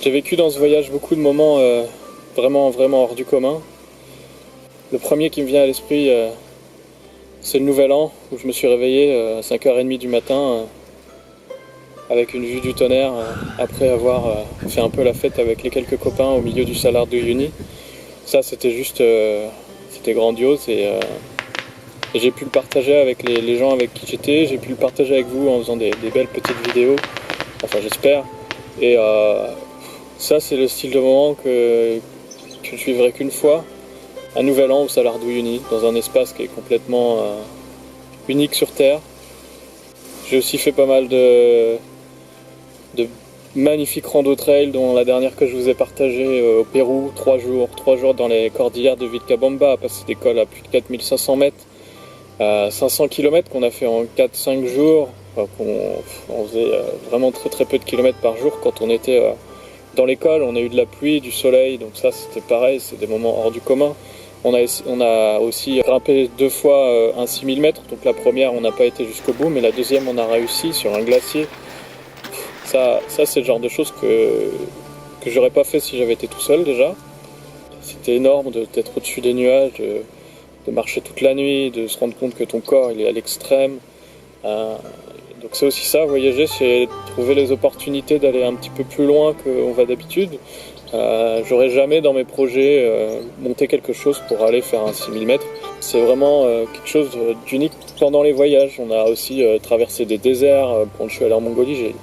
J'ai vécu dans ce voyage beaucoup de moments vraiment hors du commun. Le premier qui me vient à l'esprit, c'est le Nouvel An, où je me suis réveillé à 5h30 du matin avec une vue du tonnerre, après avoir fait un peu la fête avec les quelques copains au milieu du Salar de Uyuni. Ça, c'était juste, c'était grandiose et j'ai pu le partager avec les gens avec qui j'étais, j'ai pu le partager avec vous en faisant des belles petites vidéos, enfin j'espère. Et ça, c'est le style de moment que je vivrai qu'une fois, un Nouvel An au Salar de Uyuni, dans un espace qui est complètement unique sur Terre. J'ai aussi fait pas mal de magnifiques rando trail, dont la dernière que je vous ai partagée au Pérou, 3 jours dans les cordillères de Vilcabamba, à passer des cols à plus de 4500 mètres, 500 km qu'on a fait en 4-5 jours. Enfin, on faisait vraiment très peu de kilomètres par jour quand on était dans l'école. On a eu de la pluie, du soleil, donc ça c'était pareil, c'est des moments hors du commun. On a aussi grimpé 2 fois un 6000 mètres, donc la première on n'a pas été jusqu'au bout, mais la deuxième on a réussi sur un glacier. Ça c'est le genre de choses que j'aurais pas fait si j'avais été tout seul déjà. C'était énorme d'être au-dessus des nuages, de marcher toute la nuit, de se rendre compte que ton corps il est à l'extrême. Donc c'est aussi ça, voyager, c'est trouver les opportunités d'aller un petit peu plus loin qu'on va d'habitude. J'aurais jamais dans mes projets monté quelque chose pour aller faire un 6000 mètres. C'est vraiment quelque chose d'unique pendant les voyages. On a aussi traversé des déserts. Quand je suis allé en Mongolie,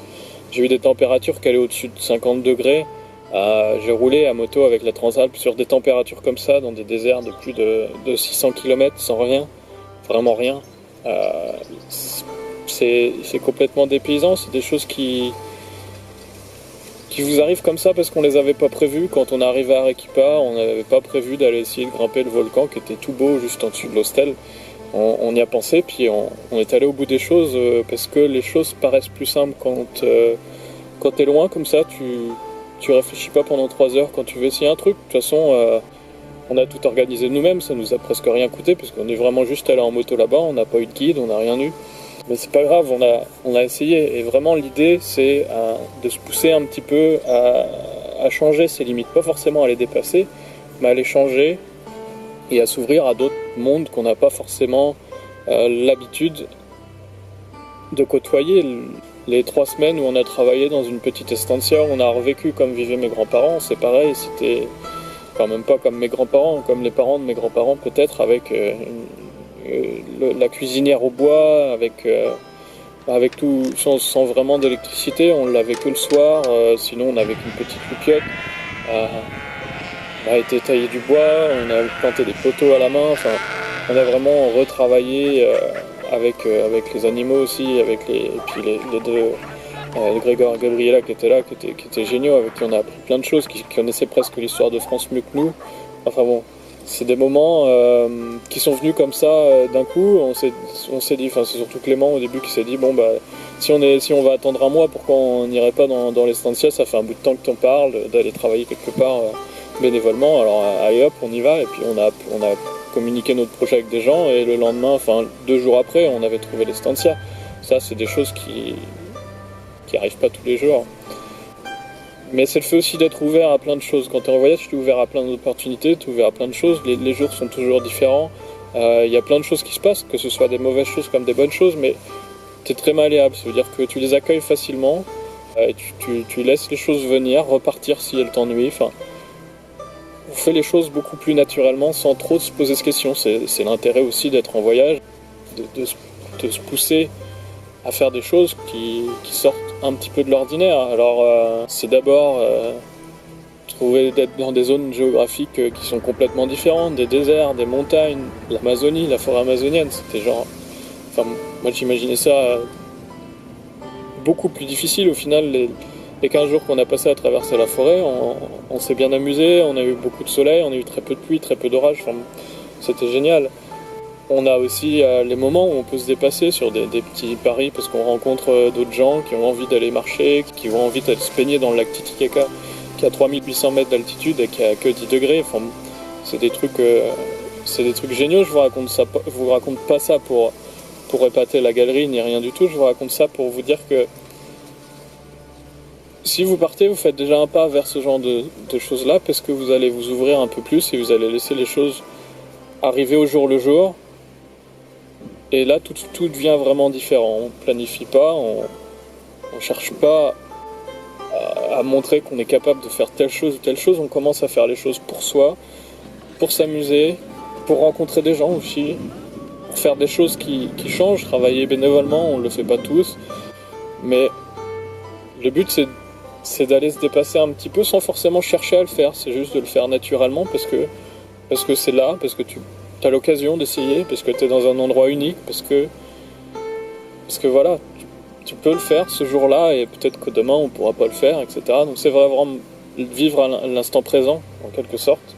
j'ai eu des températures qui allaient au-dessus de 50 degrés. J'ai roulé à moto avec la Transalp sur des températures comme ça, dans des déserts de plus de 600 km sans rien, vraiment rien. C'est complètement dépaysant, c'est des choses qui vous arrivent comme ça parce qu'on les avait pas prévues. Quand on est arrivé à Arequipa, on n'avait pas prévu d'aller essayer de grimper le volcan qui était tout beau juste en dessous de l'hostel. On y a pensé, puis on est allé au bout des choses parce que les choses paraissent plus simples quand t'es loin comme ça, tu réfléchis pas pendant 3 heures quand tu veux essayer un truc. De toute façon, on a tout organisé nous-mêmes, ça nous a presque rien coûté parce qu'on est vraiment juste allé en moto là-bas, on n'a pas eu de guide, on n'a rien eu. Mais c'est pas grave, on a essayé. Et vraiment l'idée c'est de se pousser un petit peu à changer ses limites. Pas forcément à les dépasser, mais à les changer et à s'ouvrir à d'autres mondes qu'on n'a pas forcément l'habitude de côtoyer. Les 3 semaines où on a travaillé dans une petite estancia, on a revécu comme vivaient mes grands-parents, c'est pareil, c'était enfin même pas comme mes grands-parents, comme les parents de mes grands-parents peut-être, avec la cuisinière au bois, avec tout, sans vraiment d'électricité. On l'avait que le soir, sinon on avait qu'une petite loupiote. On a été tailler du bois, on a planté des poteaux à la main, enfin on a vraiment retravaillé avec les animaux aussi, et puis les deux Grégoire et Gabriela qui étaient là, qui étaient géniaux, avec qui on a appris plein de choses, qui connaissaient presque l'histoire de France mieux que nous. Enfin bon, c'est des moments qui sont venus comme ça d'un coup. On s'est dit, enfin c'est surtout Clément au début qui s'est dit bon bah si on va attendre un mois, pourquoi on n'irait pas dans l'estancia, ça fait un bout de temps que t'en parles, d'aller travailler quelque part bénévolement, alors allez hop on y va. Et puis on a communiqué notre projet avec des gens et le lendemain, enfin 2 jours après, on avait trouvé l'estancia. Ça c'est des choses qui arrivent pas tous les jours. Mais c'est le fait aussi d'être ouvert à plein de choses. Quand tu es en voyage, tu es ouvert à plein d'opportunités, tu es ouvert à plein de choses. Les jours sont toujours différents. Il y a plein de choses qui se passent, que ce soit des mauvaises choses comme des bonnes choses, mais tu es très malléable. Ça veut dire que tu les accueilles facilement, tu laisses les choses venir, repartir si elles t'ennuient. Enfin, on fait les choses beaucoup plus naturellement sans trop se poser ces questions. C'est l'intérêt aussi d'être en voyage, de se pousser à faire des choses qui sortent un petit peu de l'ordinaire. Alors c'est d'abord trouver d'être dans des zones géographiques qui sont complètement différentes, des déserts, des montagnes, l'Amazonie, la forêt amazonienne, c'était genre... Enfin, moi j'imaginais ça beaucoup plus difficile. Au final, les 15 jours qu'on a passé à traverser la forêt, on s'est bien amusé, on a eu beaucoup de soleil, on a eu très peu de pluie, très peu d'orage, enfin, c'était génial. On a aussi les moments où on peut se dépasser sur des petits paris parce qu'on rencontre d'autres gens qui ont envie d'aller marcher, qui ont envie d'aller se baigner dans le lac Titicaca qui a 3800 mètres d'altitude et qui a que 10 degrés. Enfin, c'est des trucs géniaux. Je vous raconte pas ça pour épater la galerie ni rien du tout. Je vous raconte ça pour vous dire que si vous partez, vous faites déjà un pas vers ce genre de choses-là, parce que vous allez vous ouvrir un peu plus et vous allez laisser les choses arriver au jour le jour. Et là, tout devient vraiment différent. On ne planifie pas, on ne cherche pas à montrer qu'on est capable de faire telle chose ou telle chose. On commence à faire les choses pour soi, pour s'amuser, pour rencontrer des gens aussi, pour faire des choses qui changent. Travailler bénévolement, on ne le fait pas tous. Mais le but, c'est d'aller se dépasser un petit peu sans forcément chercher à le faire. C'est juste de le faire naturellement parce que c'est là, parce que tu as l'occasion d'essayer, parce que tu es dans un endroit unique, parce que voilà, tu peux le faire ce jour-là et peut-être que demain on pourra pas le faire, etc. Donc c'est vraiment vivre à l'instant présent, en quelque sorte.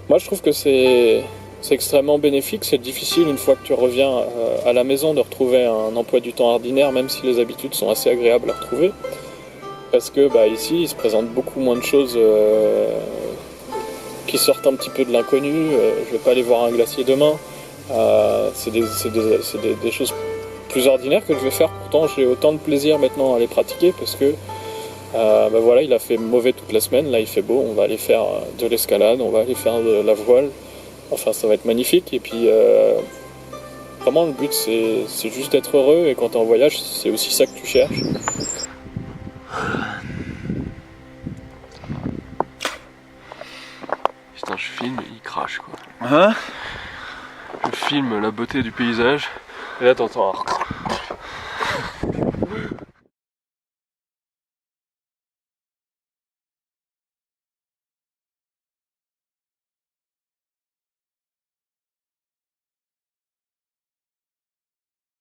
Moi je trouve que c'est extrêmement bénéfique. C'est difficile une fois que tu reviens à la maison de retrouver un emploi du temps ordinaire, même si les habitudes sont assez agréables à retrouver. Parce que ici il se présente beaucoup moins de choses qui sortent un petit peu de l'inconnu. Je vais pas aller voir un glacier demain. C'est des choses plus ordinaires que je vais faire. Pourtant j'ai autant de plaisir maintenant à les pratiquer parce que voilà, il a fait mauvais toute la semaine, là il fait beau, on va aller faire de l'escalade, on va aller faire de la voile. Enfin ça va être magnifique. Et puis vraiment le but c'est juste d'être heureux, et quand tu es en voyage c'est aussi ça que tu cherches. Putain, je filme, il crache quoi. Hein? Je filme la beauté du paysage et là t'entends un...